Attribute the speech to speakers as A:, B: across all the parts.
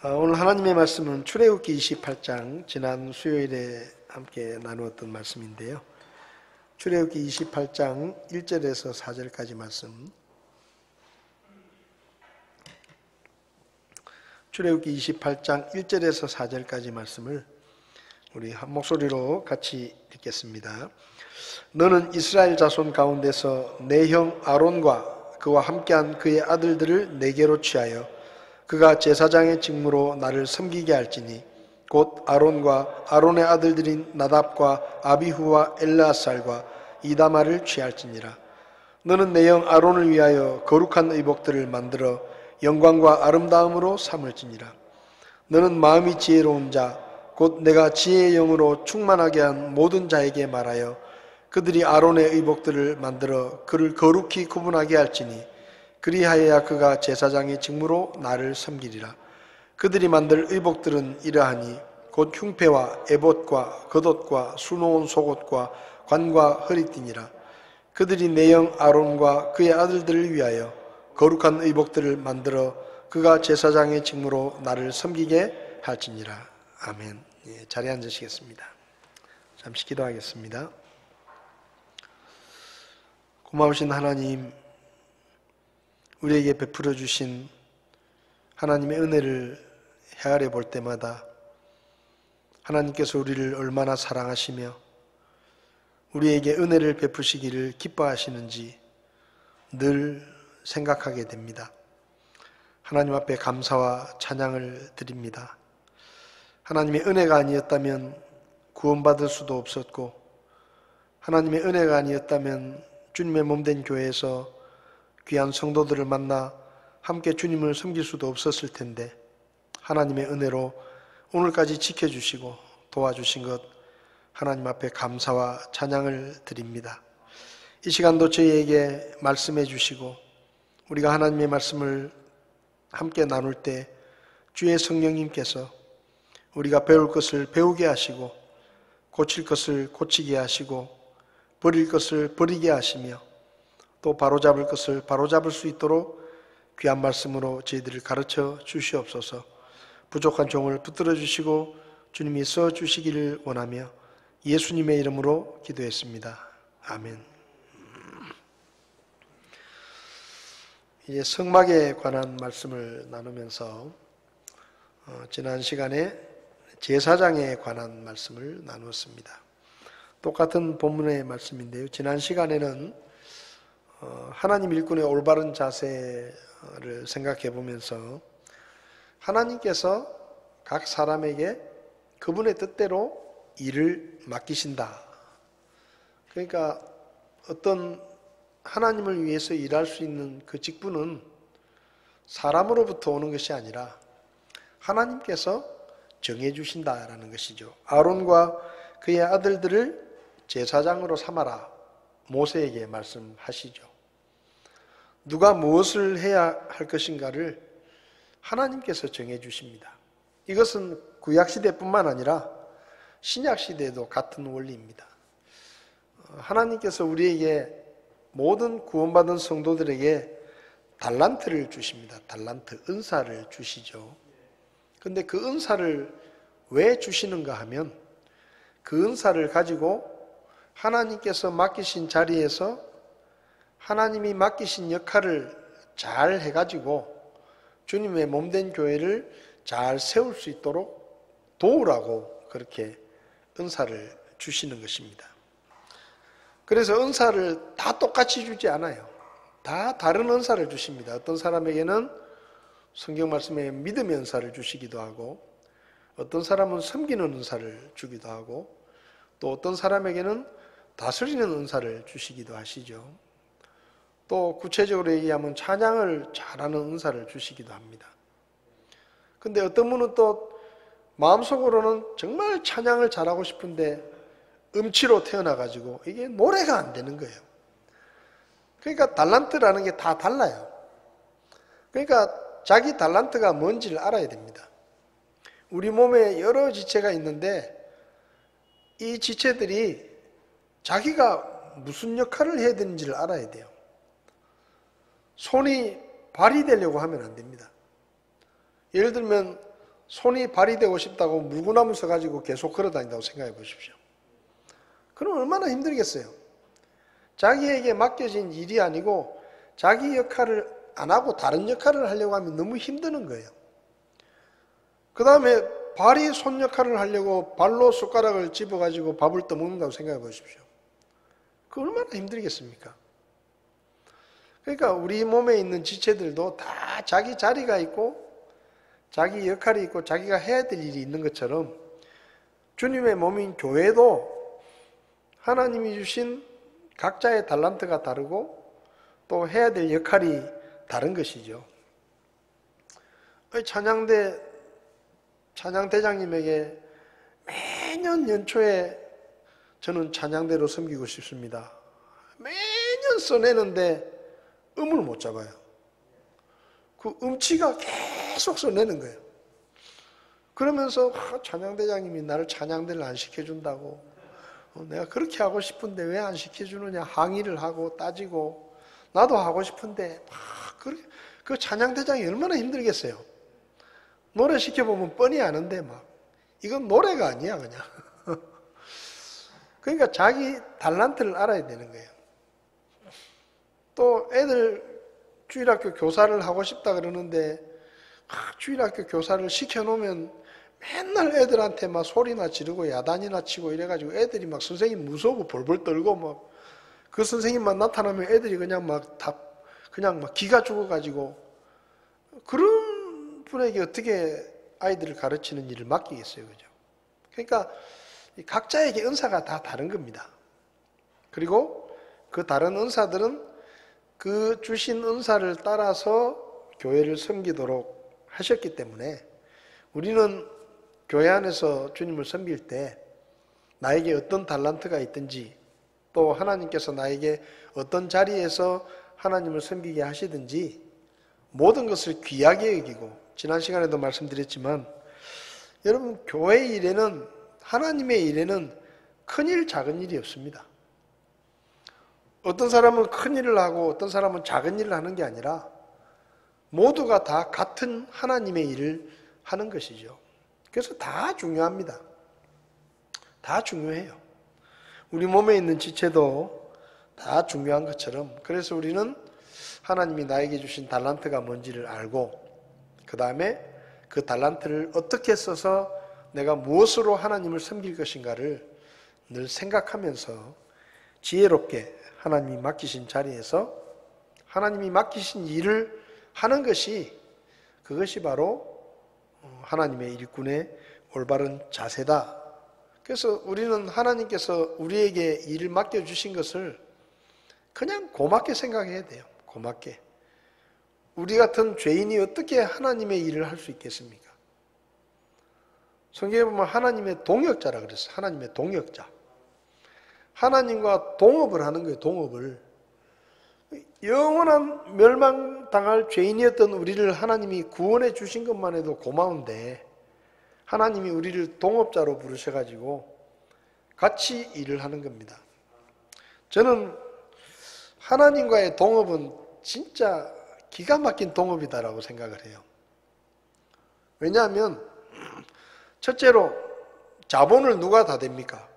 A: 오늘 하나님의 말씀은 출애굽기 28장, 지난 수요일에 함께 나누었던 말씀인데요. 출애굽기 28장 1절에서 4절까지 말씀. 출애굽기 28장 1절에서 4절까지 말씀을 우리 한 목소리로 같이 읽겠습니다. 너는 이스라엘 자손 가운데서 내 형 아론과 그와 함께한 그의 아들들을 내게로 취하여 그가 제사장의 직무로 나를 섬기게 할지니 곧 아론과 아론의 아들들인 나답과 아비후와 엘르아살과 이다마를 취할지니라. 너는 내 형 아론을 위하여 거룩한 의복들을 만들어 영광과 아름다움으로 삼을지니라. 너는 마음이 지혜로운 자 곧 내가 지혜의 영으로 충만하게 한 모든 자에게 말하여 그들이 아론의 의복들을 만들어 그를 거룩히 구분하게 할지니 그리하여야 그가 제사장의 직무로 나를 섬기리라. 그들이 만들 의복들은 이러하니 곧 흉패와 에봇과 겉옷과 수놓은 속옷과 관과 허리띠니라. 그들이 내 형 아론과 그의 아들들을 위하여 거룩한 의복들을 만들어 그가 제사장의 직무로 나를 섬기게 할지니라. 아멘. 자리에 앉으시겠습니다. 잠시 기도하겠습니다. 고마우신 하나님, 우리에게 베풀어 주신 하나님의 은혜를 헤아려 볼 때마다 하나님께서 우리를 얼마나 사랑하시며 우리에게 은혜를 베푸시기를 기뻐하시는지 늘 생각하게 됩니다. 하나님 앞에 감사와 찬양을 드립니다. 하나님의 은혜가 아니었다면 구원받을 수도 없었고, 하나님의 은혜가 아니었다면 주님의 몸된 교회에서 귀한 성도들을 만나 함께 주님을 섬길 수도 없었을 텐데, 하나님의 은혜로 오늘까지 지켜주시고 도와주신 것 하나님 앞에 감사와 찬양을 드립니다. 이 시간도 저희에게 말씀해 주시고 우리가 하나님의 말씀을 함께 나눌 때 주의 성령님께서 우리가 배울 것을 배우게 하시고 고칠 것을 고치게 하시고 버릴 것을 버리게 하시며 또 바로잡을 것을 바로잡을 수 있도록 귀한 말씀으로 저희들을 가르쳐 주시옵소서. 부족한 종을 붙들어 주시고 주님이 써 주시기를 원하며 예수님의 이름으로 기도했습니다. 아멘. 이제 성막에 관한 말씀을 나누면서 지난 시간에 제사장에 관한 말씀을 나누었습니다. 똑같은 본문의 말씀인데요. 지난 시간에는 하나님 일꾼의 올바른 자세를 생각해 보면서 하나님께서 각 사람에게 그분의 뜻대로 일을 맡기신다. 그러니까 어떤 하나님을 위해서 일할 수 있는 그 직분은 사람으로부터 오는 것이 아니라 하나님께서 정해주신다라는 것이죠. 아론과 그의 아들들을 제사장으로 삼아라. 모세에게 말씀하시죠. 누가 무엇을 해야 할 것인가를 하나님께서 정해주십니다. 이것은 구약시대뿐만 아니라 신약시대에도 같은 원리입니다. 하나님께서 우리에게 모든 구원받은 성도들에게 달란트를 주십니다. 달란트, 은사를 주시죠. 근데 그 은사를 왜 주시는가 하면 그 은사를 가지고 하나님께서 맡기신 자리에서 하나님이 맡기신 역할을 잘 해가지고 주님의 몸된 교회를 잘 세울 수 있도록 도우라고 그렇게 은사를 주시는 것입니다. 그래서 은사를 다 똑같이 주지 않아요. 다 다른 은사를 주십니다. 어떤 사람에게는 성경 말씀에 믿음의 은사를 주시기도 하고 어떤 사람은 섬기는 은사를 주기도 하고 또 어떤 사람에게는 다스리는 은사를 주시기도 하시죠. 또 구체적으로 얘기하면 찬양을 잘하는 은사를 주시기도 합니다. 근데 어떤 분은 또 마음속으로는 정말 찬양을 잘하고 싶은데 음치로 태어나가지고 이게 노래가 안 되는 거예요. 그러니까 달란트라는 게 다 달라요. 그러니까 자기 달란트가 뭔지를 알아야 됩니다. 우리 몸에 여러 지체가 있는데 이 지체들이 자기가 무슨 역할을 해야 되는지를 알아야 돼요. 손이 발이 되려고 하면 안 됩니다. 예를 들면 손이 발이 되고 싶다고 물구나무 서가지고 계속 걸어다닌다고 생각해 보십시오. 그럼 얼마나 힘들겠어요. 자기에게 맡겨진 일이 아니고 자기 역할을 안 하고 다른 역할을 하려고 하면 너무 힘드는 거예요. 그 다음에 발이 손 역할을 하려고 발로 숟가락을 집어가지고 밥을 떠먹는다고 생각해 보십시오. 그 얼마나 힘들겠습니까? 그러니까 우리 몸에 있는 지체들도 다 자기 자리가 있고 자기 역할이 있고 자기가 해야 될 일이 있는 것처럼 주님의 몸인 교회도 하나님이 주신 각자의 달란트가 다르고 또 해야 될 역할이 다른 것이죠. 찬양대장님에게 매년 연초에 저는 찬양대로 섬기고 싶습니다. 매년 써내는데 음을 못 잡아요. 그 음치가 계속 써내는 거예요. 그러면서 찬양대장님이 나를 찬양대를 안 시켜준다고 내가 그렇게 하고 싶은데 왜 안 시켜주느냐 항의를 하고 따지고 나도 하고 싶은데 그 찬양대장이 얼마나 힘들겠어요. 노래 시켜보면 뻔히 아는데 이건 노래가 아니야 그냥. 그러니까 자기 달란트를 알아야 되는 거예요. 또 애들 주일학교 교사를 하고 싶다 그러는데 주일학교 교사를 시켜놓으면 맨날 애들한테 소리나 지르고 야단이나 치고 이래가지고 애들이 선생님 무서워 벌벌 떨고 그 선생님만 나타나면 애들이 그냥 기가 죽어가지고 그런 분에게 어떻게 아이들을 가르치는 일을 맡기겠어요, 그죠? 그러니까 각자에게 은사가 다 다른 겁니다. 그리고 그 다른 은사들은 그 주신 은사를 따라서 교회를 섬기도록 하셨기 때문에 우리는 교회 안에서 주님을 섬길 때 나에게 어떤 달란트가 있든지 또 하나님께서 나에게 어떤 자리에서 하나님을 섬기게 하시든지 모든 것을 귀하게 여기고 지난 시간에도 말씀드렸지만 여러분 교회 일에는 하나님의 일에는 큰일 작은 일이 없습니다. 어떤 사람은 큰 일을 하고 어떤 사람은 작은 일을 하는 게 아니라 모두가 다 같은 하나님의 일을 하는 것이죠. 그래서 다 중요합니다. 다 중요해요. 우리 몸에 있는 지체도 다 중요한 것처럼 그래서 우리는 하나님이 나에게 주신 달란트가 뭔지를 알고 그 다음에 그 달란트를 어떻게 써서 내가 무엇으로 하나님을 섬길 것인가를 늘 생각하면서 지혜롭게 하나님이 맡기신 자리에서 하나님이 맡기신 일을 하는 그것이 바로 하나님의 일꾼의 올바른 자세다. 그래서 우리는 하나님께서 우리에게 일을 맡겨주신 것을 그냥 고맙게 생각해야 돼요. 고맙게. 우리 같은 죄인이 어떻게 하나님의 일을 할 수 있겠습니까? 성경에 보면 하나님의 동역자라 그랬어요. 하나님의 동역자. 하나님과 동업을 하는 거예요. 동업을. 영원한 멸망당할 죄인이었던 우리를 하나님이 구원해 주신 것만 해도 고마운데 하나님이 우리를 동업자로 부르셔가지고 같이 일을 하는 겁니다. 저는 하나님과의 동업은 진짜 기가 막힌 동업이다라고 생각을 해요. 왜냐하면 첫째로 자본을 누가 다 됩니까?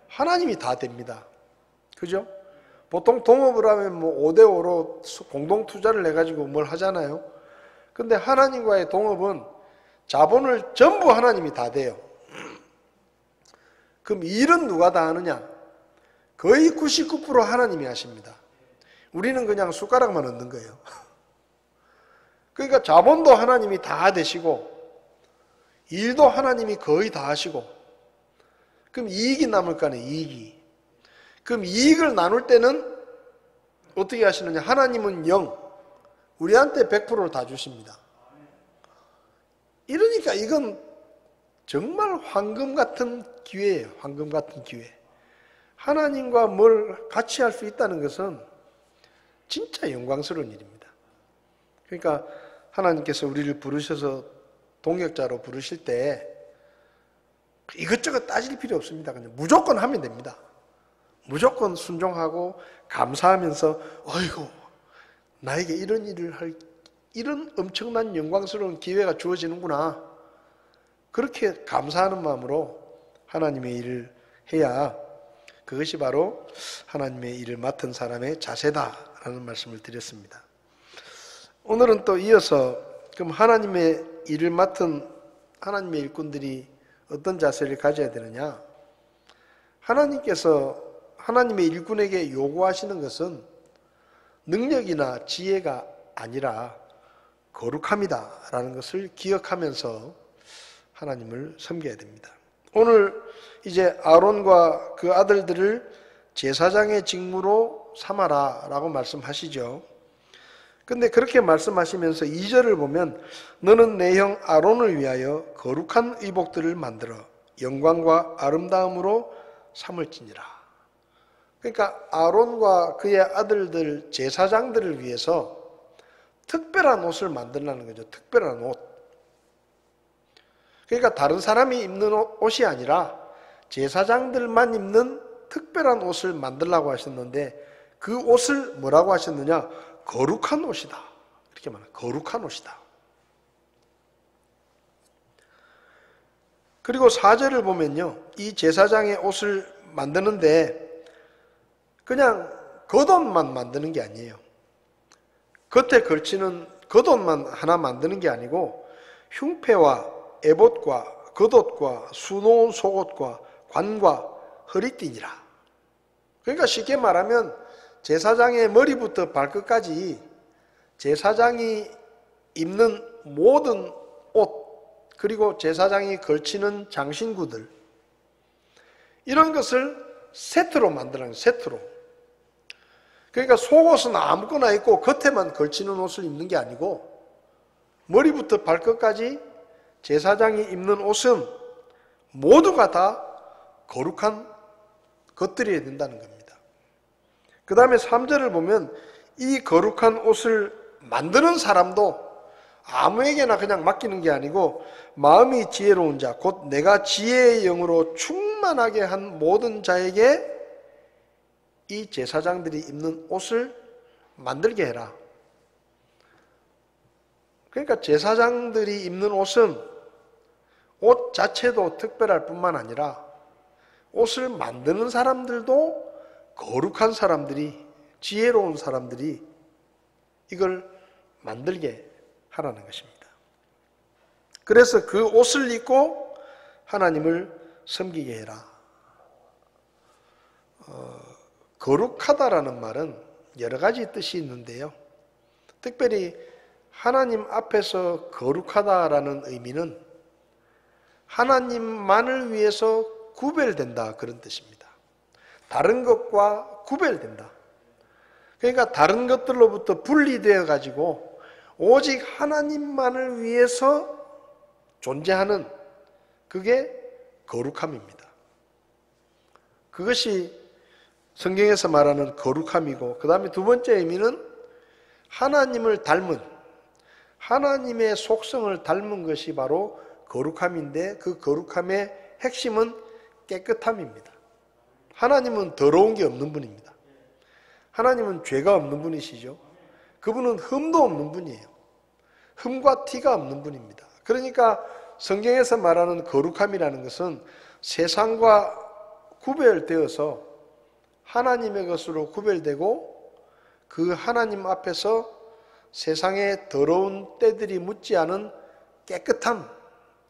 A: 하나님이 다 됩니다. 그죠? 보통 동업을 하면 5대5로 공동 투자를 해가지고 뭘 하잖아요. 근데 하나님과의 동업은 자본을 전부 하나님이 다 돼요. 그럼 일은 누가 다 하느냐? 거의 99% 하나님이 하십니다. 우리는 그냥 숟가락만 얹는 거예요. 그러니까 자본도 하나님이 다 되시고 일도 하나님이 거의 다 하시고 그럼 이익이 남을 거 아니에요. 이익이. 그럼 이익을 나눌 때는 어떻게 하시느냐? 하나님은 0, 우리한테 100%를 다 주십니다. 이러니까 이건 정말 황금 같은 기회예요. 황금 같은 기회. 하나님과 뭘 같이 할 수 있다는 것은 진짜 영광스러운 일입니다. 그러니까 하나님께서 우리를 부르셔서 동역자로 부르실 때 이것저것 따질 필요 없습니다. 그냥 무조건 하면 됩니다. 무조건 순종하고 감사하면서 어이구 나에게 이런 일을 할 이런 엄청난 영광스러운 기회가 주어지는구나. 그렇게 감사하는 마음으로 하나님의 일을 해야 그것이 바로 하나님의 일을 맡은 사람의 자세다라는 말씀을 드렸습니다. 오늘은 또 이어서 그럼 하나님의 일을 맡은 하나님의 일꾼들이 어떤 자세를 가져야 되느냐? 하나님께서 하나님의 일꾼에게 요구하시는 것은 능력이나 지혜가 아니라 거룩함이다라는 것을 기억하면서 하나님을 섬겨야 됩니다. 오늘 이제 아론과 그 아들들을 제사장의 직무로 삼아라라고 말씀하시죠. 근데 그렇게 말씀하시면서 2절을 보면 너는 내 형 아론을 위하여 거룩한 의복들을 만들어 영광과 아름다움으로 삼을지니라. 그러니까 아론과 그의 아들들 제사장들을 위해서 특별한 옷을 만들라는 거죠. 특별한 옷. 그러니까 다른 사람이 입는 옷이 아니라 제사장들만 입는 특별한 옷을 만들라고 하셨는데 그 옷을 뭐라고 하셨느냐? 거룩한 옷이다. 이렇게 말해요. 거룩한 옷이다. 그리고 4절을 보면요. 이 제사장의 옷을 만드는데 그냥 겉옷만 만드는 게 아니에요. 겉에 걸치는 겉옷만 하나 만드는 게 아니고 흉패와 에봇과 겉옷과 수놓은 속옷과 관과 허리띠니라. 그러니까 쉽게 말하면 제사장의 머리부터 발끝까지 제사장이 입는 모든 옷 그리고 제사장이 걸치는 장신구들 이런 것을 세트로 만드는 거예요. 세트로. 그러니까 속옷은 아무거나 입고 겉에만 걸치는 옷을 입는 게 아니고 머리부터 발끝까지 제사장이 입는 옷은 모두가 다 거룩한 것들이어야 된다는 겁니다. 그 다음에 3절을 보면 이 거룩한 옷을 만드는 사람도 아무에게나 그냥 맡기는 게 아니고 마음이 지혜로운 자, 곧 내가 지혜의 영으로 충만하게 한 모든 자에게 이 제사장들이 입는 옷을 만들게 해라. 그러니까 제사장들이 입는 옷은 옷 자체도 특별할 뿐만 아니라 옷을 만드는 사람들도 거룩한 사람들이, 지혜로운 사람들이 이걸 만들게 하라는 것입니다. 그래서 그 옷을 입고 하나님을 섬기게 해라. 거룩하다라는 말은 여러 가지 뜻이 있는데요. 특별히 하나님 앞에서 거룩하다라는 의미는 하나님만을 위해서 구별된다 그런 뜻입니다. 다른 것과 구별된다. 그러니까 다른 것들로부터 분리되어 가지고 오직 하나님만을 위해서 존재하는 그게 거룩함입니다. 그것이 성경에서 말하는 거룩함이고 그 다음에 두 번째 의미는 하나님을 닮은 하나님의 속성을 닮은 것이 바로 거룩함인데 그 거룩함의 핵심은 깨끗함입니다. 하나님은 더러운 게 없는 분입니다. 하나님은 죄가 없는 분이시죠. 그분은 흠도 없는 분이에요. 흠과 티가 없는 분입니다. 그러니까 성경에서 말하는 거룩함이라는 것은 세상과 구별되어서 하나님의 것으로 구별되고 그 하나님 앞에서 세상에 더러운 때들이 묻지 않은 깨끗함,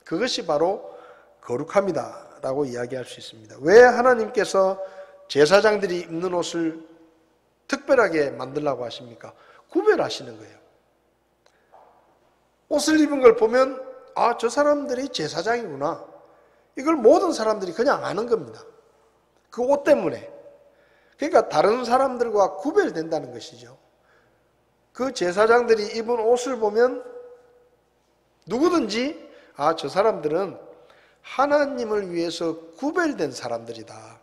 A: 그것이 바로 거룩함이다 라고 이야기할 수 있습니다. 왜 하나님께서 제사장들이 입는 옷을 특별하게 만들라고 하십니까? 구별하시는 거예요. 옷을 입은 걸 보면 아, 저 사람들이 제사장이구나. 이걸 모든 사람들이 그냥 아는 겁니다. 그 옷 때문에. 그러니까 다른 사람들과 구별된다는 것이죠. 그 제사장들이 입은 옷을 보면 누구든지 아, 저 사람들은 하나님을 위해서 구별된 사람들이다.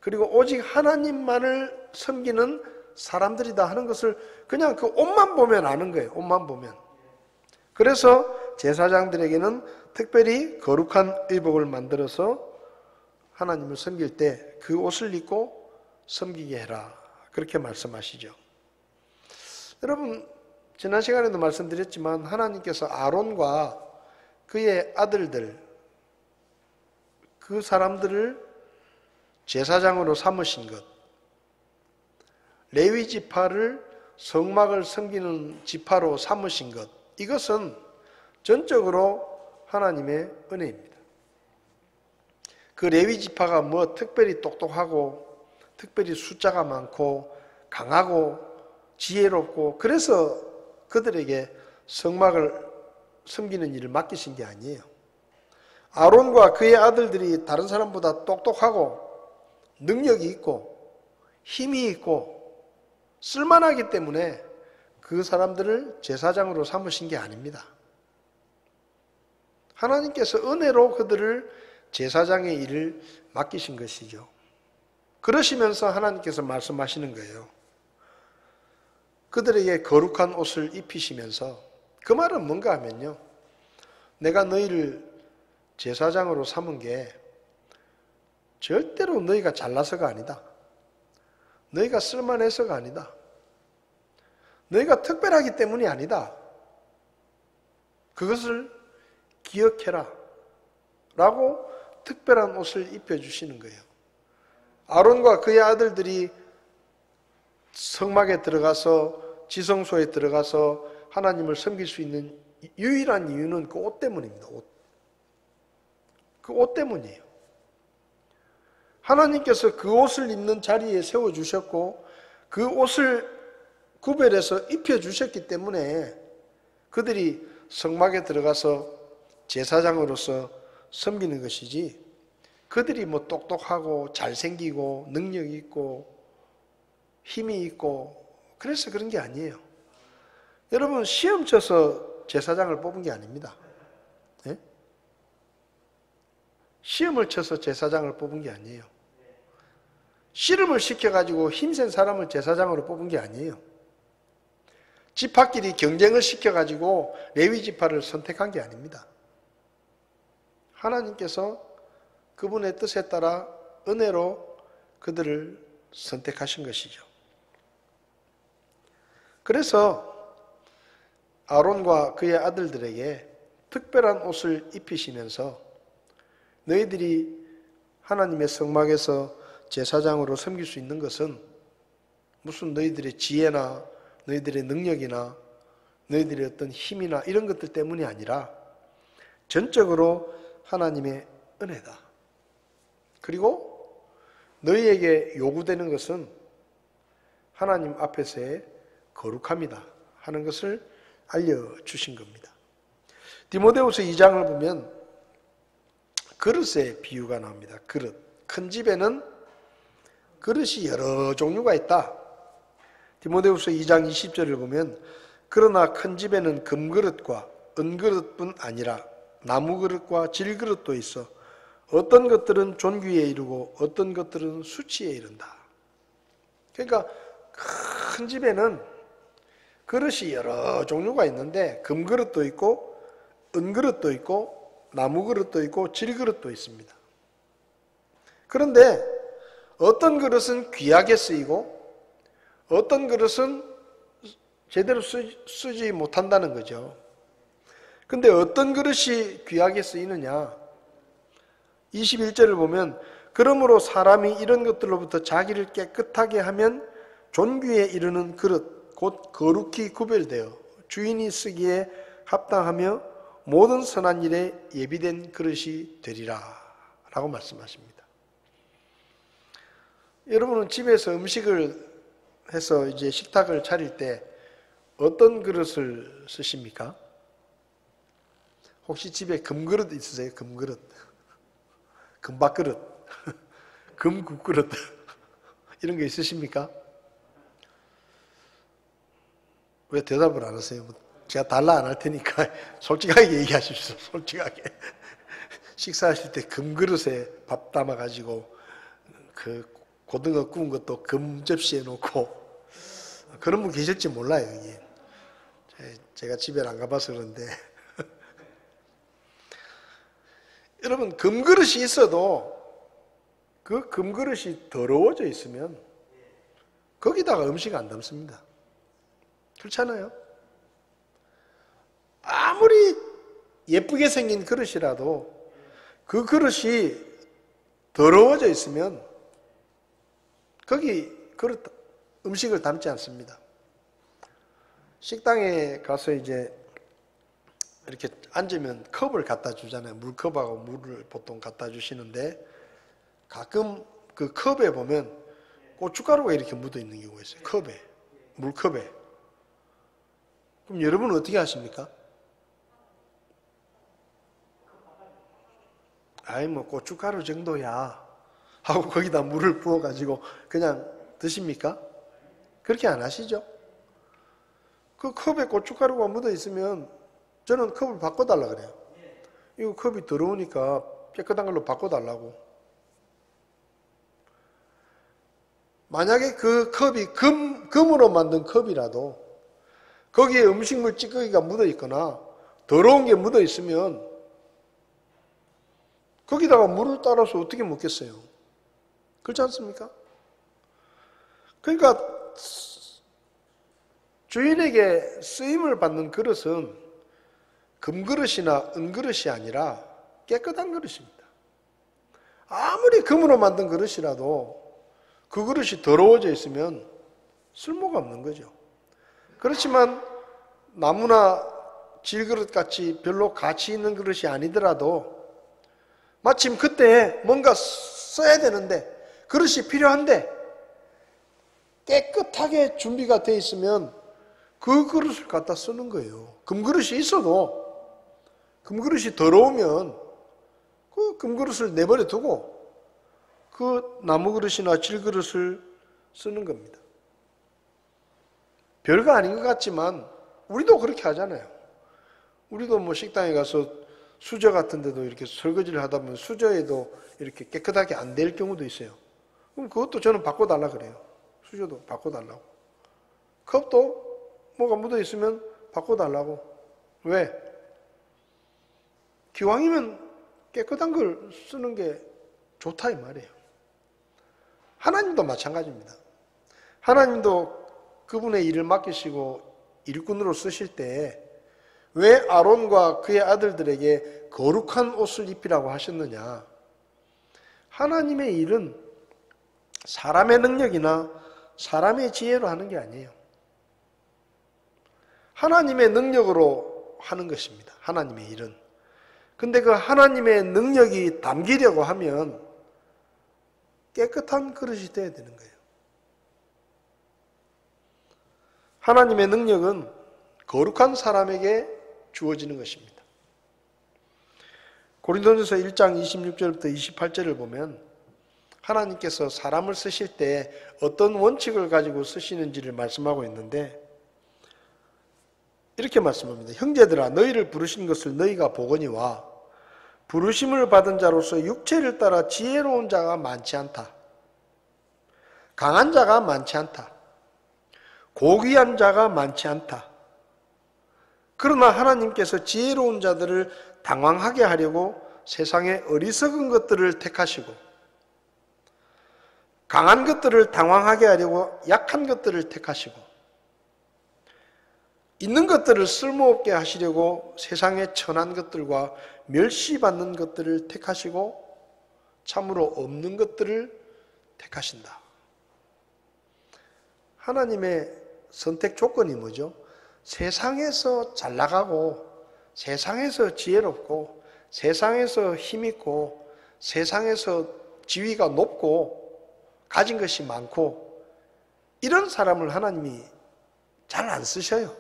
A: 그리고 오직 하나님만을 섬기는 사람들이다 하는 것을 그냥 그 옷만 보면 아는 거예요. 옷만 보면. 그래서 제사장들에게는 특별히 거룩한 의복을 만들어서 하나님을 섬길 때 그 옷을 입고 섬기게 해라. 그렇게 말씀하시죠. 여러분, 지난 시간에도 말씀드렸지만 하나님께서 아론과 그의 아들들, 그 사람들을 제사장으로 삼으신 것, 레위 지파를 성막을 섬기는 지파로 삼으신 것, 이것은 전적으로 하나님의 은혜입니다. 그 레위 지파가 뭐 특별히 똑똑하고 특별히 숫자가 많고 강하고 지혜롭고 그래서 그들에게 성막을 섬기는 일을 맡기신 게 아니에요. 아론과 그의 아들들이 다른 사람보다 똑똑하고 능력이 있고 힘이 있고 쓸만하기 때문에 그 사람들을 제사장으로 삼으신 게 아닙니다. 하나님께서 은혜로 그들을 제사장의 일을 맡기신 것이죠. 그러시면서 하나님께서 말씀하시는 거예요. 그들에게 거룩한 옷을 입히시면서, 그 말은 뭔가 하면요, 내가 너희를 제사장으로 삼은 게 절대로 너희가 잘나서가 아니다. 너희가 쓸만해서가 아니다. 너희가 특별하기 때문이 아니다. 그것을 기억해라 라고 특별한 옷을 입혀주시는 거예요. 아론과 그의 아들들이 성막에 들어가서 지성소에 들어가서 하나님을 섬길 수 있는 유일한 이유는 그 옷 때문입니다. 그 옷 때문이에요. 하나님께서 그 옷을 입는 자리에 세워주셨고 그 옷을 구별해서 입혀주셨기 때문에 그들이 성막에 들어가서 제사장으로서 섬기는 것이지, 그들이 뭐 똑똑하고 잘생기고 능력이 있고 힘이 있고 그래서 그런 게 아니에요. 여러분, 시험 쳐서 제사장을 뽑은 게 아닙니다. 네? 시험을 쳐서 제사장을 뽑은 게 아니에요. 씨름을 시켜가지고 힘센 사람을 제사장으로 뽑은 게 아니에요. 지파끼리 경쟁을 시켜가지고 레위 지파를 선택한 게 아닙니다. 하나님께서 그분의 뜻에 따라 은혜로 그들을 선택하신 것이죠. 그래서 아론과 그의 아들들에게 특별한 옷을 입히시면서 너희들이 하나님의 성막에서 제사장으로 섬길 수 있는 것은 무슨 너희들의 지혜나 너희들의 능력이나 너희들의 어떤 힘이나 이런 것들 때문이 아니라 전적으로 하나님의 은혜다. 그리고 너희에게 요구되는 것은 하나님 앞에서의 거룩함이다 하는 것을 알려주신 겁니다. 디모데후서 2장을 보면 그릇의 비유가 나옵니다. 그릇. 큰 집에는 그릇이 여러 종류가 있다. 디모데후서 2장 20절을 보면 그러나 큰 집에는 금그릇과 은그릇뿐 아니라 나무그릇과 질그릇도 있어 어떤 것들은 존귀에 이르고 어떤 것들은 수치에 이른다. 그러니까 큰 집에는 그릇이 여러 종류가 있는데 금그릇도 있고 은그릇도 있고 나무그릇도 있고 질그릇도 있습니다. 그런데 어떤 그릇은 귀하게 쓰이고 어떤 그릇은 제대로 쓰지 못한다는 거죠. 근데 어떤 그릇이 귀하게 쓰이느냐? 21절을 보면 그러므로 사람이 이런 것들로부터 자기를 깨끗하게 하면 존귀에 이르는 그릇 곧 거룩히 구별되어 주인이 쓰기에 합당하며 모든 선한 일에 예비된 그릇이 되리라 라고 말씀하십니다. 여러분은 집에서 음식을 해서 이제 식탁을 차릴 때 어떤 그릇을 쓰십니까? 혹시 집에 금그릇 있으세요? 금그릇, 금밥그릇, 금국그릇 이런 거 있으십니까? 왜 대답을 안 하세요? 제가 달라 안 할 테니까 솔직하게 얘기하십시오. 솔직하게. 식사하실 때 금그릇에 밥 담아가지고 그 고등어 구운 것도 금 접시에 놓고 그런 분 계실지 몰라요. 여기. 제가 집에 안 가봐서 그런데 여러분, 금그릇이 있어도 그 금그릇이 더러워져 있으면 거기다가 음식 안 담습니다. 그렇잖아요? 아무리 예쁘게 생긴 그릇이라도 그 그릇이 더러워져 있으면 거기 그릇 음식을 담지 않습니다. 식당에 가서 이제 이렇게 앉으면 컵을 갖다 주잖아요. 물컵하고 물을 보통 갖다 주시는데 가끔 그 컵에 보면 고춧가루가 이렇게 묻어 있는 경우가 있어요. 컵에, 물컵에. 그럼 여러분은 어떻게 하십니까? 아이 뭐 고춧가루 정도야 하고 거기다 물을 부어가지고 그냥 드십니까? 그렇게 안 하시죠? 그 컵에 고춧가루가 묻어 있으면 저는 컵을 바꿔달라 그래요. 이거 컵이 더러우니까 깨끗한 걸로 바꿔달라고. 만약에 그 컵이 금으로 만든 컵이라도 거기에 음식물 찌꺼기가 묻어 있거나 더러운 게 묻어 있으면 거기다가 물을 따라서 어떻게 먹겠어요? 그렇지 않습니까? 그러니까 주인에게 쓰임을 받는 그릇은 금그릇이나 은그릇이 아니라 깨끗한 그릇입니다. 아무리 금으로 만든 그릇이라도 그 그릇이 더러워져 있으면 쓸모가 없는 거죠. 그렇지만 나무나 질그릇같이 별로 가치 있는 그릇이 아니더라도 마침 그때 뭔가 써야 되는데 그릇이 필요한데 깨끗하게 준비가 되어 있으면 그 그릇을 갖다 쓰는 거예요. 금그릇이 있어도 금그릇이 더러우면 그 금그릇을 내버려 두고 그 나무그릇이나 질그릇을 쓰는 겁니다. 별거 아닌 것 같지만 우리도 그렇게 하잖아요. 우리도 뭐 식당에 가서 수저 같은 데도 이렇게 설거지를 하다 보면 수저에도 이렇게 깨끗하게 안 될 경우도 있어요. 그럼 그것도 저는 바꿔달라 그래요. 수저도 바꿔달라고. 컵도 뭐가 묻어 있으면 바꿔달라고. 왜? 기왕이면 깨끗한 걸 쓰는 게 좋다 이 말이에요. 하나님도 마찬가지입니다. 하나님도 그분의 일을 맡기시고 일꾼으로 쓰실 때 왜 아론과 그의 아들들에게 거룩한 옷을 입히라고 하셨느냐? 하나님의 일은 사람의 능력이나 사람의 지혜로 하는 게 아니에요. 하나님의 능력으로 하는 것입니다. 하나님의 일은. 근데 그 하나님의 능력이 담기려고 하면 깨끗한 그릇이 되어야 되는 거예요. 하나님의 능력은 거룩한 사람에게 주어지는 것입니다. 고린도전서 1장 26절부터 28절을 보면 하나님께서 사람을 쓰실 때 어떤 원칙을 가지고 쓰시는지를 말씀하고 있는데 이렇게 말씀합니다. 형제들아 너희를 부르신 것을 너희가 보거니와 부르심을 받은 자로서 육체를 따라 지혜로운 자가 많지 않다. 강한 자가 많지 않다. 고귀한 자가 많지 않다. 그러나 하나님께서 지혜로운 자들을 당황하게 하려고 세상의 어리석은 것들을 택하시고 강한 것들을 당황하게 하려고 약한 것들을 택하시고 있는 것들을 쓸모없게 하시려고 세상의 천한 것들과 멸시받는 것들을 택하시고 참으로 없는 것들을 택하신다. 하나님의 선택 조건이 뭐죠? 세상에서 잘 나가고 세상에서 지혜롭고 세상에서 힘있고 세상에서 지위가 높고 가진 것이 많고 이런 사람을 하나님이 잘 안 쓰셔요.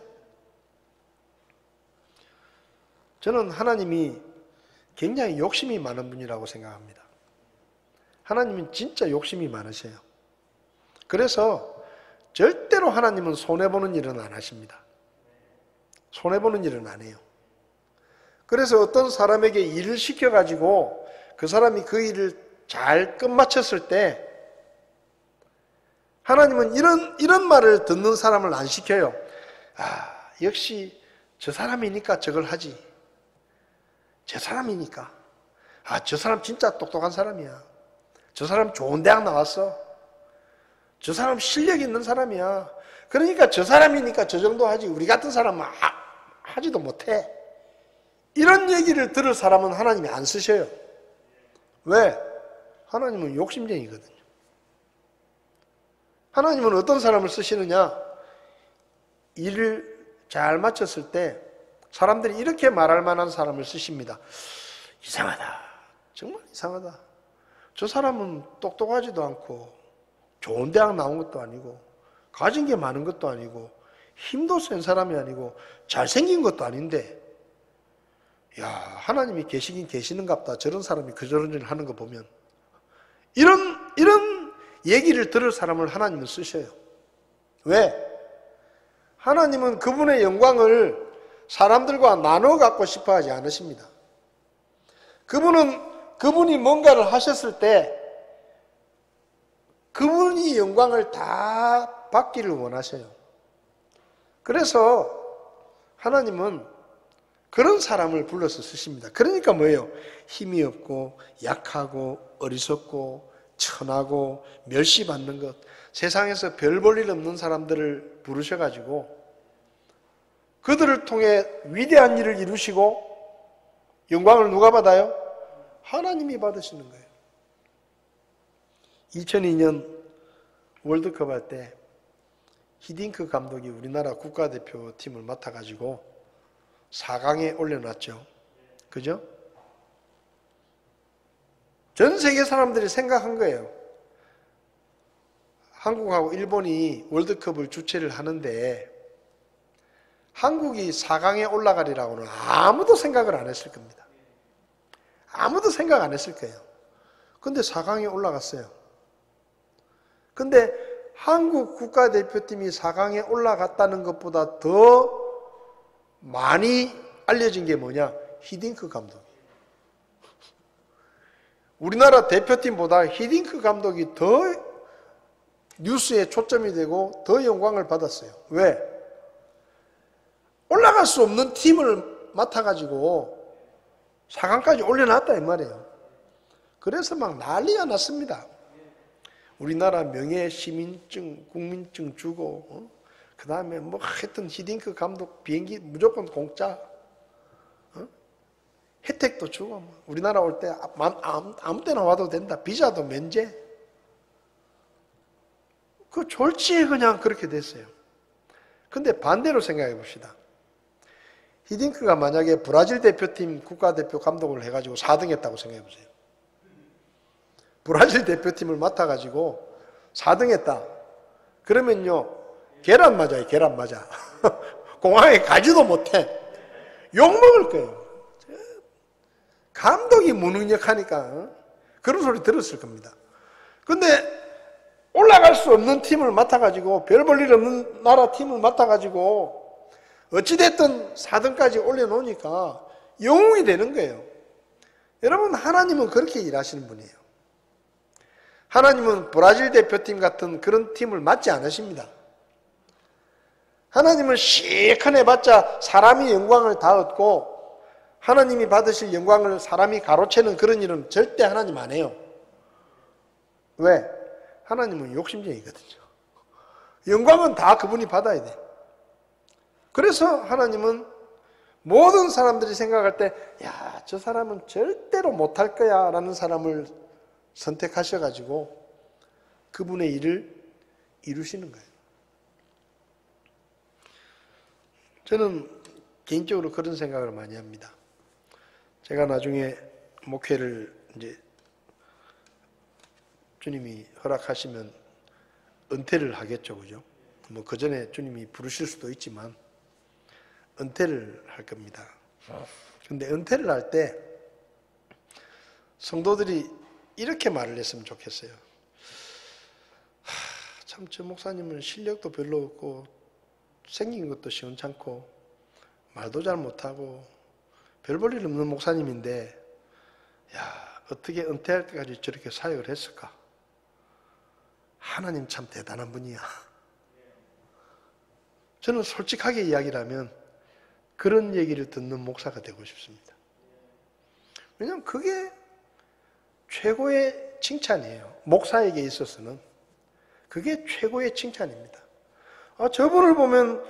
A: 저는 하나님이 굉장히 욕심이 많은 분이라고 생각합니다. 하나님은 진짜 욕심이 많으세요. 그래서 절대로 하나님은 손해보는 일은 안 하십니다. 손해보는 일은 안 해요. 그래서 어떤 사람에게 일을 시켜가지고 그 사람이 그 일을 잘 끝마쳤을 때 하나님은 이런 말을 듣는 사람을 안 시켜요. 아, 역시 저 사람이니까 저걸 하지. 저 사람이니까. 아, 저 사람 진짜 똑똑한 사람이야. 저 사람 좋은 대학 나왔어. 저 사람 실력 있는 사람이야. 그러니까 저 사람이니까 저 정도 하지. 우리 같은 사람은 하지도 못해. 이런 얘기를 들을 사람은 하나님이 안 쓰셔요. 왜? 하나님은 욕심쟁이거든요. 하나님은 어떤 사람을 쓰시느냐? 일을 잘 마쳤을 때 사람들이 이렇게 말할 만한 사람을 쓰십니다. 이상하다. 정말 이상하다. 저 사람은 똑똑하지도 않고 좋은 대학 나온 것도 아니고 가진 게 많은 것도 아니고 힘도 센 사람이 아니고 잘생긴 것도 아닌데 야, 하나님이 계시긴 계시는갑다. 저런 사람이 그저런 일을 하는 거 보면 이런 얘기를 들을 사람을 하나님은 쓰셔요. 왜? 하나님은 그분의 영광을 사람들과 나눠 갖고 싶어 하지 않으십니다. 그분이 뭔가를 하셨을 때 그분이 영광을 다 받기를 원하셔요. 그래서 하나님은 그런 사람을 불러서 쓰십니다. 그러니까 뭐예요? 힘이 없고 약하고 어리석고 천하고 멸시받는 것, 세상에서 별 볼 일 없는 사람들을 부르셔가지고 그들을 통해 위대한 일을 이루시고 영광을 누가 받아요? 하나님이 받으시는 거예요. 2002년 월드컵 할 때 히딩크 감독이 우리나라 국가대표팀을 맡아가지고 4강에 올려놨죠. 그죠? 전 세계 사람들이 생각한 거예요. 한국하고 일본이 월드컵을 주최를 하는데 한국이 4강에 올라가리라고는 아무도 생각을 안 했을 겁니다. 아무도 생각 안 했을 거예요. 근데 4강에 올라갔어요. 근데 한국 국가대표팀이 4강에 올라갔다는 것보다 더 많이 알려진 게 뭐냐? 히딩크 감독. 우리나라 대표팀보다 히딩크 감독이 더 뉴스에 초점이 되고 더 영광을 받았어요. 왜? 올라갈 수 없는 팀을 맡아가지고 4강까지 올려놨다 이 말이에요. 그래서 막 난리가 났습니다. 우리나라 명예 시민증, 국민증 주고 그 다음에 뭐 하여튼 히딩크 감독 비행기 무조건 공짜, 혜택도 주고 우리나라 올 때 아무 때나 와도 된다. 비자도 면제. 그 졸지에 그냥 그렇게 됐어요. 근데 반대로 생각해 봅시다. 히딩크가 만약에 브라질 대표팀 국가대표 감독을 해가지고 4등 했다고 생각해 보세요. 브라질 대표팀을 맡아가지고 4등 했다. 그러면요, 계란 맞아요, 계란 맞아. 공항에 가지도 못해. 욕먹을 거예요. 감독이 무능력하니까 그런 소리 들었을 겁니다. 근데 올라갈 수 없는 팀을 맡아가지고 별 볼 일 없는 나라 팀을 맡아가지고 어찌됐든 4등까지 올려놓으니까 영웅이 되는 거예요. 여러분, 하나님은 그렇게 일하시는 분이에요. 하나님은 브라질 대표팀 같은 그런 팀을 맡지 않으십니다. 하나님은 시큰 해봤자 사람이 영광을 다 얻고 하나님이 받으실 영광을 사람이 가로채는 그런 일은 절대 하나님 안 해요. 왜? 하나님은 욕심쟁이거든요. 영광은 다 그분이 받아야 돼. 그래서 하나님은 모든 사람들이 생각할 때, 야, 저 사람은 절대로 못할 거야 라는 사람을 선택하셔가지고 그분의 일을 이루시는 거예요. 저는 개인적으로 그런 생각을 많이 합니다. 제가 나중에 목회를 이제 주님이 허락하시면 은퇴를 하겠죠, 그죠? 뭐 그 전에 주님이 부르실 수도 있지만 은퇴를 할 겁니다. 근데 은퇴를 할 때 성도들이 이렇게 말을 했으면 좋겠어요. 참 저 목사님은 실력도 별로 없고 생긴 것도 시원찮고 말도 잘 못하고 별 볼 일 없는 목사님인데 야, 어떻게 은퇴할 때까지 저렇게 사역을 했을까? 하나님 참 대단한 분이야. 저는 솔직하게 이야기를 하면 그런 얘기를 듣는 목사가 되고 싶습니다. 왜냐하면 그게 최고의 칭찬이에요. 목사에게 있어서는 그게 최고의 칭찬입니다. 저분을 보면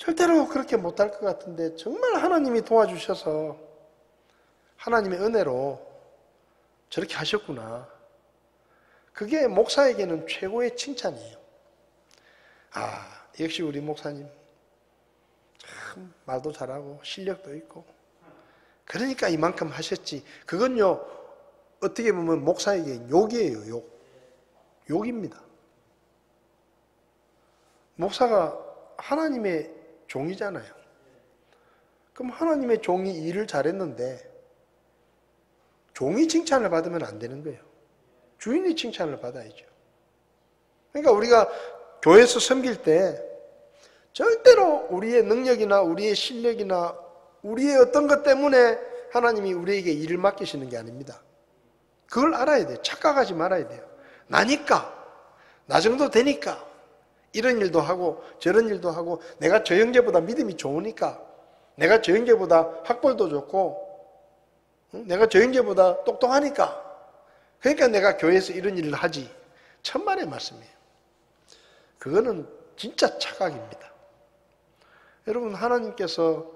A: 절대로 그렇게 못할 것 같은데 정말 하나님이 도와주셔서 하나님의 은혜로 저렇게 하셨구나. 그게 목사에게는 최고의 칭찬이에요. 아, 역시 우리 목사님 참 말도 잘하고 실력도 있고 그러니까 이만큼 하셨지. 그건요 어떻게 보면 목사에게 욕이에요. 욕입니다. 목사가 하나님의 종이잖아요. 그럼 하나님의 종이 일을 잘했는데 종이 칭찬을 받으면 안 되는 거예요. 주인이 칭찬을 받아야죠. 그러니까 우리가 교회에서 섬길 때 절대로 우리의 능력이나 우리의 실력이나 우리의 어떤 것 때문에 하나님이 우리에게 일을 맡기시는 게 아닙니다. 그걸 알아야 돼요. 착각하지 말아야 돼요. 나니까, 나 정도 되니까 이런 일도 하고 저런 일도 하고 내가 저 형제보다 믿음이 좋으니까 내가 저 형제보다 학벌도 좋고 내가 저 형제보다 똑똑하니까 그러니까 내가 교회에서 이런 일을 하지. 천만의 말씀이에요. 그거는 진짜 착각입니다. 여러분 하나님께서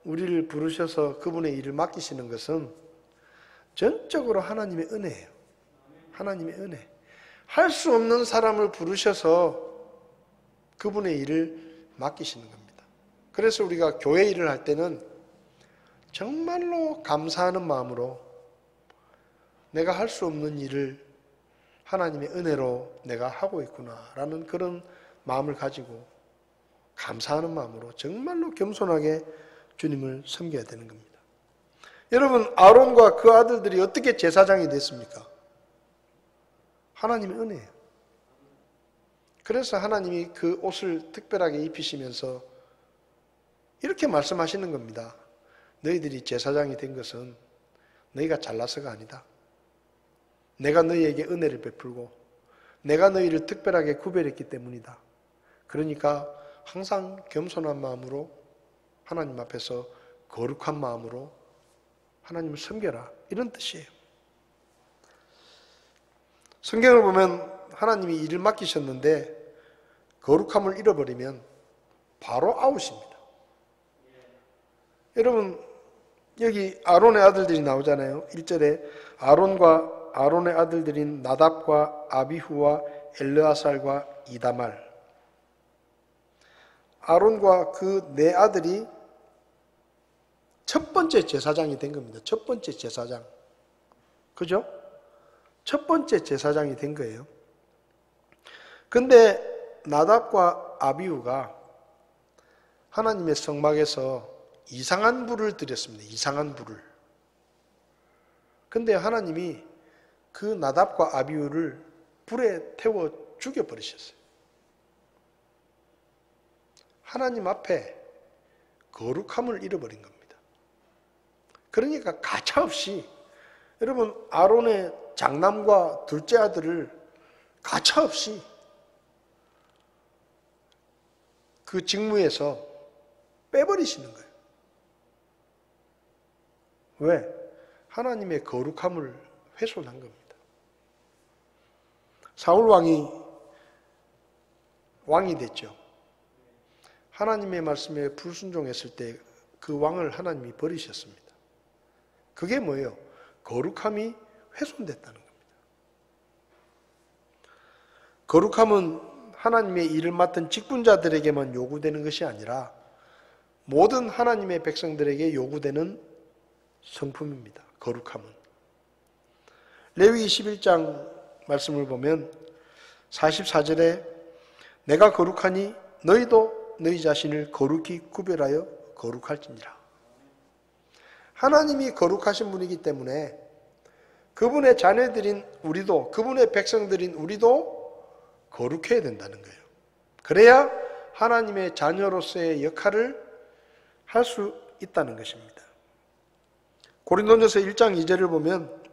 A: 우리를 부르셔서 그분의 일을 맡기시는 것은 전적으로 하나님의 은혜예요. 하나님의 은혜. 할 수 없는 사람을 부르셔서 그분의 일을 맡기시는 겁니다. 그래서 우리가 교회 일을 할 때는 정말로 감사하는 마음으로 내가 할 수 없는 일을 하나님의 은혜로 내가 하고 있구나라는 그런 마음을 가지고 감사하는 마음으로 정말로 겸손하게 주님을 섬겨야 되는 겁니다. 여러분 아론과 그 아들들이 어떻게 제사장이 됐습니까? 하나님의 은혜예요. 그래서 하나님이 그 옷을 특별하게 입히시면서 이렇게 말씀하시는 겁니다. 너희들이 제사장이 된 것은 너희가 잘나서가 아니다. 내가 너희에게 은혜를 베풀고 내가 너희를 특별하게 구별했기 때문이다. 그러니까 항상 겸손한 마음으로 하나님 앞에서 거룩한 마음으로 하나님을 섬겨라. 이런 뜻이에요. 성경을 보면 하나님이 일을 맡기셨는데 거룩함을 잃어버리면 바로 아웃입니다. 여러분 여기 아론의 아들들이 나오잖아요. 1절에 아론의 아들들인 나답과 아비후와 엘르아살과 이다말. 아론과 그 네 아들이 첫 번째 제사장이 된 겁니다. 첫 번째 제사장. 그죠? 첫 번째 제사장이 된 거예요. 근데 나답과 아비후가 하나님의 성막에서 이상한 불을 드렸습니다. 이상한 불을. 근데 하나님이 그 나답과 아비후를 불에 태워 죽여버리셨어요. 하나님 앞에 거룩함을 잃어버린 겁니다. 그러니까 가차없이 여러분 아론의 장남과 둘째 아들을 가차없이 그 직무에서 빼버리시는 거예요. 왜? 하나님의 거룩함을 훼손한 겁니다. 사울 왕이 됐죠. 하나님의 말씀에 불순종했을 때 그 왕을 하나님이 버리셨습니다. 그게 뭐예요? 거룩함이 훼손됐다는 겁니다. 거룩함은 하나님의 일을 맡은 직분자들에게만 요구되는 것이 아니라 모든 하나님의 백성들에게 요구되는 성품입니다. 거룩함은. 레위기 11장 말씀을 보면 44절에 내가 거룩하니 너희도 너희 자신을 거룩히 구별하여 거룩할지니라. 하나님이 거룩하신 분이기 때문에 그분의 자녀들인 우리도, 그분의 백성들인 우리도 거룩해야 된다는 거예요. 그래야 하나님의 자녀로서의 역할을 할 수 있다는 것입니다. 고린도전서 1장 2절을 보면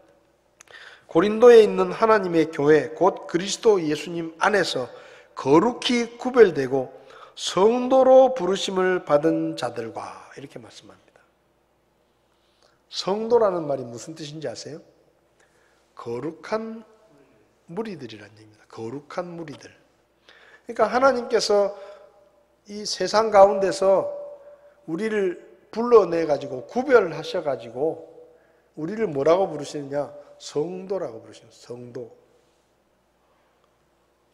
A: 고린도에 있는 하나님의 교회, 곧 그리스도 예수님 안에서 거룩히 구별되고 성도로 부르심을 받은 자들과 이렇게 말씀합니다. 성도라는 말이 무슨 뜻인지 아세요? 거룩한 무리들이라는 얘기입니다. 거룩한 무리들. 그러니까 하나님께서 이 세상 가운데서 우리를 불러내가지고 구별하셔가지고 우리를 뭐라고 부르시느냐? 성도라고 부르시는 성도.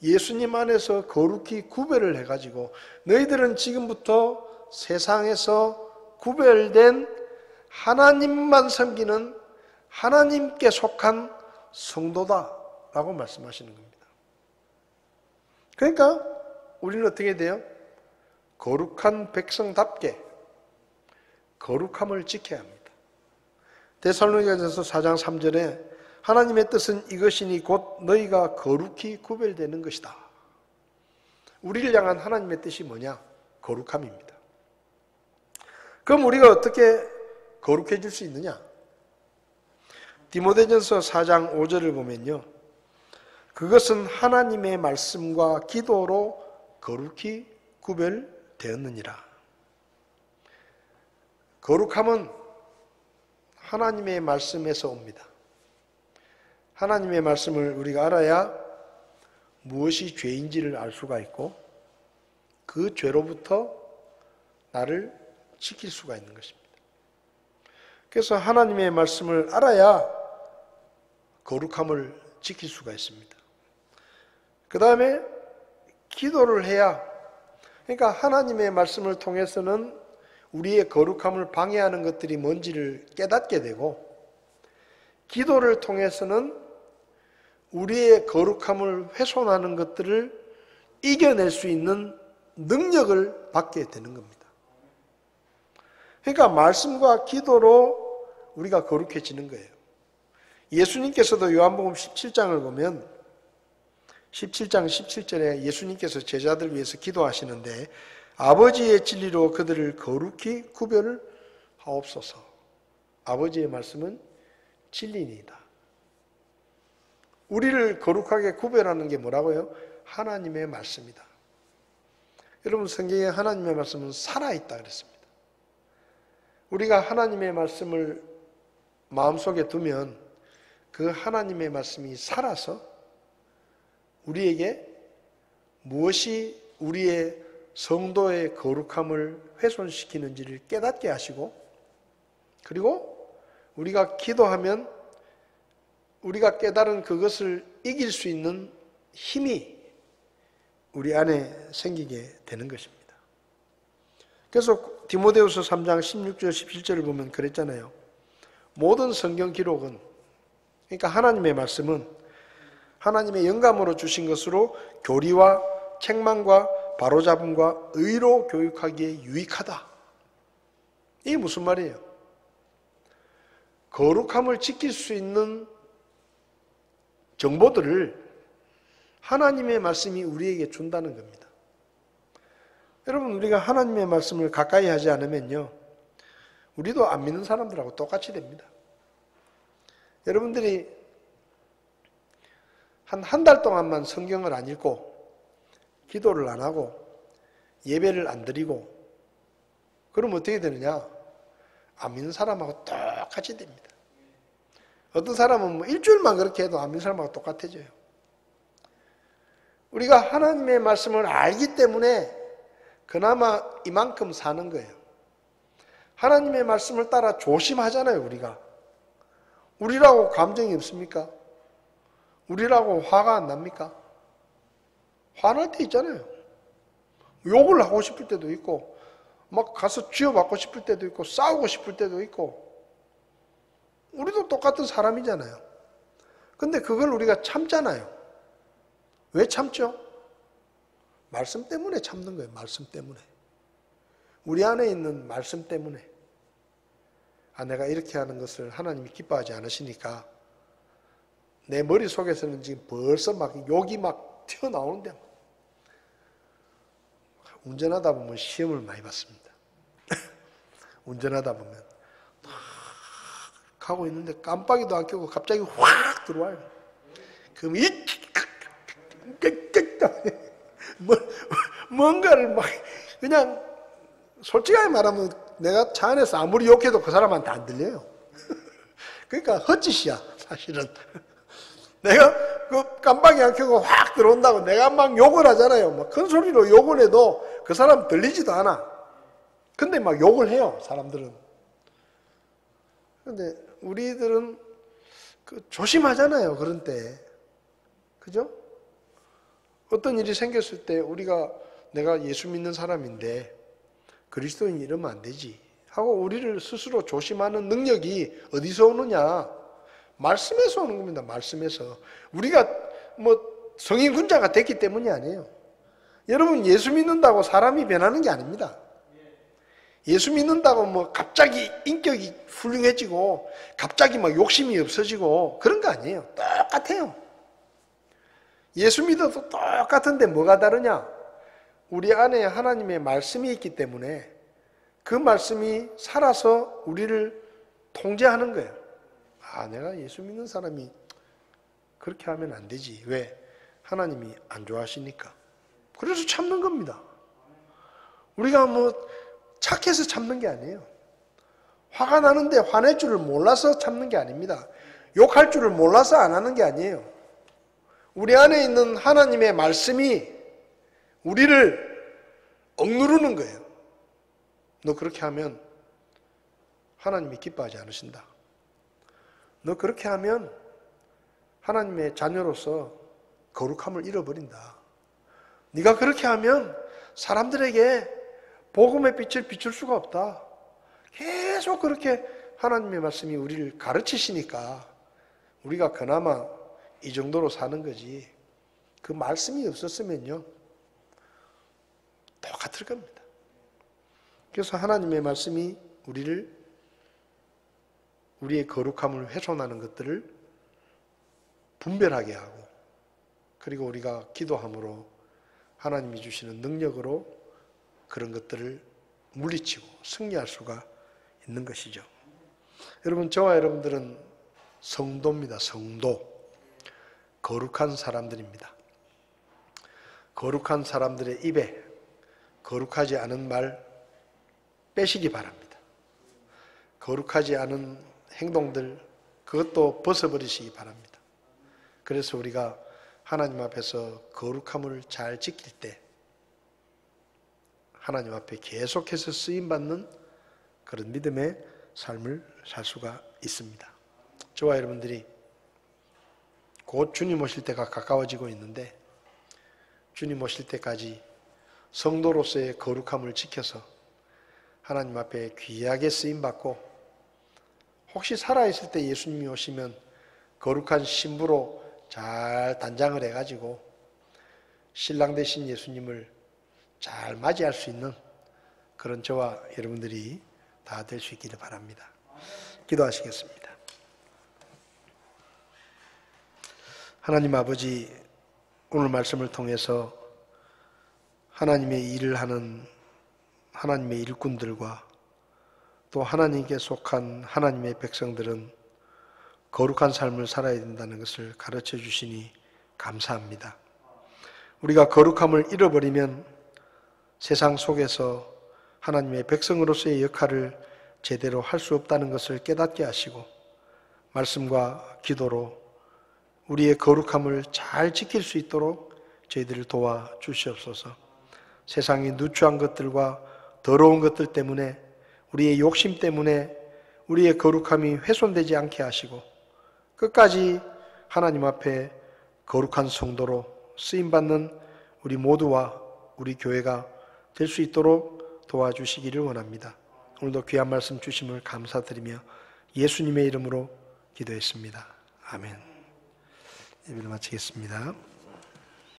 A: 예수님 안에서 거룩히 구별을 해가지고 너희들은 지금부터 세상에서 구별된 하나님만 섬기는 하나님께 속한 성도다라고 말씀하시는 겁니다. 그러니까 우리는 어떻게 돼요? 거룩한 백성답게 거룩함을 지켜야 합니다. 데살로니가전서 4장 3절에 하나님의 뜻은 이것이니 곧 너희가 거룩히 구별되는 것이다. 우리를 향한 하나님의 뜻이 뭐냐? 거룩함입니다. 그럼 우리가 어떻게 거룩해질 수 있느냐? 디모데전서 4장 5절을 보면요, 그것은 하나님의 말씀과 기도로 거룩히 구별되었느니라. 거룩함은 하나님의 말씀에서 옵니다. 하나님의 말씀을 우리가 알아야 무엇이 죄인지를 알 수가 있고 그 죄로부터 나를 지킬 수가 있는 것입니다. 그래서 하나님의 말씀을 알아야 거룩함을 지킬 수가 있습니다. 그 다음에 기도를 해야, 그러니까 하나님의 말씀을 통해서는 우리의 거룩함을 방해하는 것들이 뭔지를 깨닫게 되고, 기도를 통해서는 우리의 거룩함을 훼손하는 것들을 이겨낼 수 있는 능력을 받게 되는 겁니다. 그러니까 말씀과 기도로 우리가 거룩해지는 거예요. 예수님께서도 요한복음 17장을 보면 17장 17절에 예수님께서 제자들 위해서 기도하시는데 아버지의 진리로 그들을 거룩히 구별을 하옵소서. 아버지의 말씀은 진리니이다. 우리를 거룩하게 구별하는 게 뭐라고요? 하나님의 말씀이다. 여러분, 성경에 하나님의 말씀은 살아있다 그랬습니다. 우리가 하나님의 말씀을 마음속에 두면 그 하나님의 말씀이 살아서 우리에게 무엇이 우리의 성도의 거룩함을 훼손시키는지를 깨닫게 하시고, 그리고 우리가 기도하면 우리가 깨달은 그것을 이길 수 있는 힘이 우리 안에 생기게 되는 것입니다. 그래서 디모데후서 3장 16절 17절을 보면 그랬잖아요. 모든 성경 기록은, 그러니까 하나님의 말씀은 하나님의 영감으로 주신 것으로 교리와 책망과 바로잡음과 의로 교육하기에 유익하다. 이게 무슨 말이에요? 거룩함을 지킬 수 있는 정보들을 하나님의 말씀이 우리에게 준다는 겁니다. 여러분, 우리가 하나님의 말씀을 가까이 하지 않으면요, 우리도 안 믿는 사람들하고 똑같이 됩니다. 여러분들이 한 달 동안만 성경을 안 읽고 기도를 안 하고 예배를 안 드리고 그러면 어떻게 되느냐? 안 믿는 사람하고 똑같이 됩니다. 어떤 사람은 뭐 일주일만 그렇게 해도 안 믿는 사람하고 똑같아져요. 우리가 하나님의 말씀을 알기 때문에 그나마 이만큼 사는 거예요. 하나님의 말씀을 따라 조심하잖아요, 우리가. 우리라고 감정이 없습니까? 우리라고 화가 안 납니까? 화날 때 있잖아요. 욕을 하고 싶을 때도 있고, 막 가서 쥐어받고 싶을 때도 있고, 싸우고 싶을 때도 있고, 우리도 똑같은 사람이잖아요. 근데 그걸 우리가 참잖아요. 왜 참죠? 말씀 때문에 참는 거예요. 말씀 때문에. 우리 안에 있는 말씀 때문에. 아, 내가 이렇게 하는 것을 하나님이 기뻐하지 않으시니까 내 머릿속에서는 지금 벌써 막 욕이 막 튀어나오는데, 운전하다 보면 시험을 많이 받습니다. 운전하다 보면 막 가고 있는데 깜빡이도 안 켜고 갑자기 확 들어와요. 그럼 뭔가를 막 그냥 솔직하게 말하면 내가 차 안에서 아무리 욕해도 그 사람한테 안 들려요. 그러니까 헛짓이야 사실은. 내가 그 깜빡이 안 켜고 확 들어온다고 내가 막 욕을 하잖아요. 막 큰 소리로 욕을 해도 그 사람 들리지도 않아. 근데 막 욕을 해요, 사람들은. 근데 우리들은 조심하잖아요, 그런 때. 그죠? 어떤 일이 생겼을 때 내가 예수 믿는 사람인데 그리스도인 이러면 안 되지 하고 우리를 스스로 조심하는 능력이 어디서 오느냐? 말씀에서 오는 겁니다. 말씀에서. 우리가 성인 군자가 됐기 때문이 아니에요. 여러분, 예수 믿는다고 사람이 변하는 게 아닙니다. 예수 믿는다고 갑자기 인격이 훌륭해지고 갑자기 욕심이 없어지고 그런 거 아니에요. 똑같아요. 예수 믿어도 똑같은데 뭐가 다르냐? 우리 안에 하나님의 말씀이 있기 때문에 그 말씀이 살아서 우리를 통제하는 거예요. 내가 예수 믿는 사람이 그렇게 하면 안 되지. 왜? 하나님이 안 좋아하시니까. 그래서 참는 겁니다. 우리가 착해서 참는 게 아니에요. 화가 나는데 화낼 줄을 몰라서 참는 게 아닙니다. 욕할 줄을 몰라서 안 하는 게 아니에요. 우리 안에 있는 하나님의 말씀이 우리를 억누르는 거예요. 너 그렇게 하면 하나님이 기뻐하지 않으신다. 너 그렇게 하면 하나님의 자녀로서 거룩함을 잃어버린다. 네가 그렇게 하면 사람들에게 복음의 빛을 비출 수가 없다. 계속 그렇게 하나님의 말씀이 우리를 가르치시니까 우리가 그나마 이 정도로 사는 거지. 그 말씀이 없었으면요 똑같을 겁니다. 그래서 하나님의 말씀이 우리의 거룩함을 훼손하는 것들을 분별하게 하고, 그리고 우리가 기도함으로 하나님이 주시는 능력으로 그런 것들을 물리치고 승리할 수가 있는 것이죠. 여러분, 저와 여러분들은 성도입니다. 성도. 거룩한 사람들입니다. 거룩한 사람들의 입에 거룩하지 않은 말 빼시기 바랍니다. 거룩하지 않은 행동들, 그것도 벗어버리시기 바랍니다. 그래서 우리가 하나님 앞에서 거룩함을 잘 지킬 때 하나님 앞에 계속해서 쓰임받는 그런 믿음의 삶을 살 수가 있습니다. 저와 여러분들이 곧 주님 오실 때가 가까워지고 있는데 주님 오실 때까지 성도로서의 거룩함을 지켜서 하나님 앞에 귀하게 쓰임받고, 혹시 살아있을 때 예수님이 오시면 거룩한 신부로 잘 단장을 해가지고 신랑 되신 예수님을 잘 맞이할 수 있는 그런 저와 여러분들이 다 될 수 있기를 바랍니다. 기도하시겠습니다. 하나님 아버지, 오늘 말씀을 통해서 하나님의 일을 하는 하나님의 일꾼들과 또 하나님께 속한 하나님의 백성들은 거룩한 삶을 살아야 된다는 것을 가르쳐 주시니 감사합니다. 우리가 거룩함을 잃어버리면 세상 속에서 하나님의 백성으로서의 역할을 제대로 할 수 없다는 것을 깨닫게 하시고, 말씀과 기도로 우리의 거룩함을 잘 지킬 수 있도록 저희들을 도와주시옵소서. 세상의 누추한 것들과 더러운 것들 때문에, 우리의 욕심 때문에 우리의 거룩함이 훼손되지 않게 하시고 끝까지 하나님 앞에 거룩한 성도로 쓰임받는 우리 모두와 우리 교회가 될 수 있도록 도와주시기를 원합니다. 오늘도 귀한 말씀 주심을 감사드리며 예수님의 이름으로 기도했습니다. 아멘. 예배를 마치겠습니다.